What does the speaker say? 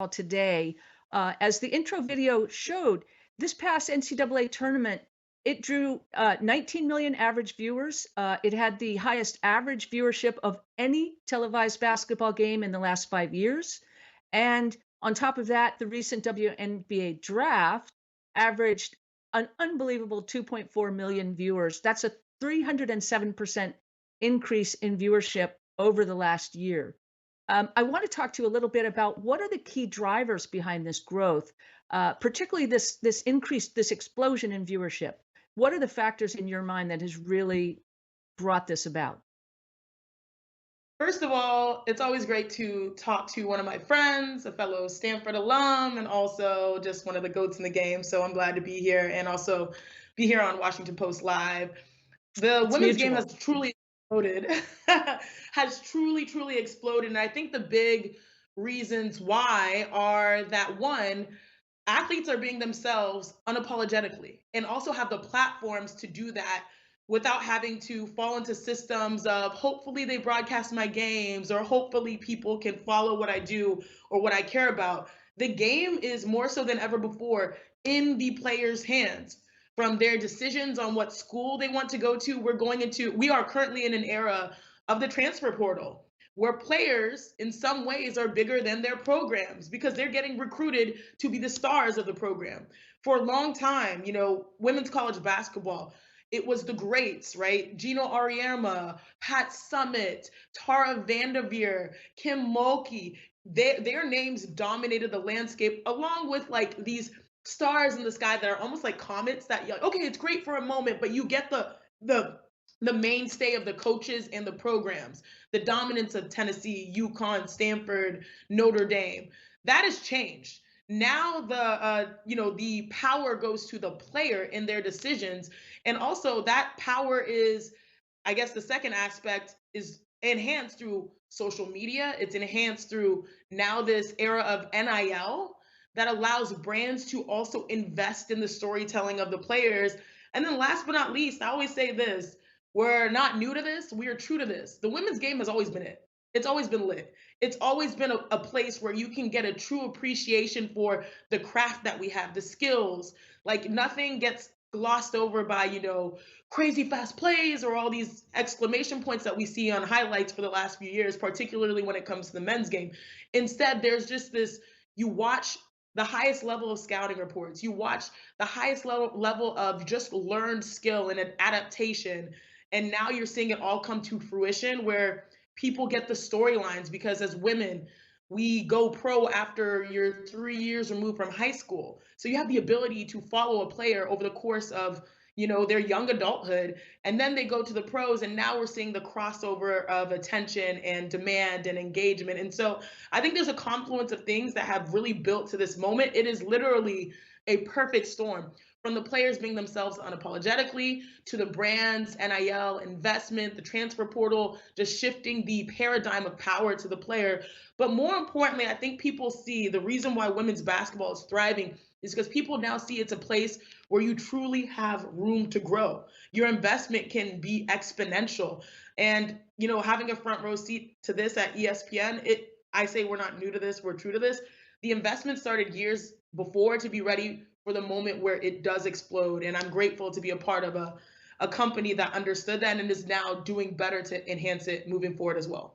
today. As the intro video showed, this past NCAA tournament, it drew 19 million average viewers. It had the highest average viewership of any televised basketball game in the last 5 years. And on top of that, the recent WNBA draft averaged an unbelievable 2.4 million viewers. That's a 307% increase in viewership over the last year. I want to talk to you a little bit about what are the key drivers behind this growth, particularly this increase, this explosion in viewership. What are the factors in your mind that has really brought this about? First of all, it's always great to talk to one of my friends, a fellow Stanford alum, and also just one of the goats in the game. So I'm glad to be here and also be here on Washington Post Live. The It's women's game has mutual. truly exploded, has truly exploded. And I think the big reasons why are that one, athletes are being themselves unapologetically and also have the platforms to do that without having to fall into systems of hopefully they broadcast my games or hopefully people can follow what I do or what I care about. The game is more so than ever before in the players' hands. From their decisions on what school they want to go to, we are currently in an era of the transfer portal where players in some ways are bigger than their programs because they're getting recruited to be the stars of the program. For a long time, women's college basketball, it was the greats, right? Gino Auriemma, Pat Summitt, Tara Vanderveer, Kim Mulkey. Their names dominated the landscape along with like these stars in the sky that are almost like comets that you're like, okay, it's great for a moment, but you get the mainstay of the coaches and the programs, the dominance of Tennessee, UConn, Stanford, Notre Dame. That has changed. Now the power goes to the player in their decisions, and also that power is, I guess, the second aspect is enhanced through social media. It's enhanced through now this era of NIL that allows brands to also invest in the storytelling of the players. And then last but not least, I always say this, we're not new to this. We are true to this. The women's game has always been it. It's always been lit. It's always been a place where you can get a true appreciation for the craft that we have, the skills. Like nothing gets glossed over by, crazy fast plays or all these exclamation points that we see on highlights for the last few years, particularly when it comes to the men's game. Instead, there's just this, you watch the highest level of scouting reports, you watch the highest level of just learned skill and an adaptation, and now you're seeing it all come to fruition where people get the storylines because as women, we go pro after you're 3 years removed from high school. So you have the ability to follow a player over the course of their young adulthood, and then they go to the pros, and now we're seeing the crossover of attention and demand and engagement. And so I think there's a confluence of things that have really built to this moment. It is literally a perfect storm, from the players being themselves unapologetically to the brands, NIL, investment, the transfer portal, just shifting the paradigm of power to the player. But more importantly, I think people see the reason why women's basketball is thriving is because people now see it's a place where you truly have room to grow. Your investment can be exponential. And, having a front row seat to this at ESPN, I say we're not new to this, we're true to this. The investment started years before to be ready for the moment where it does explode. And I'm grateful to be a part of a company that understood that and is now doing better to enhance it moving forward as well.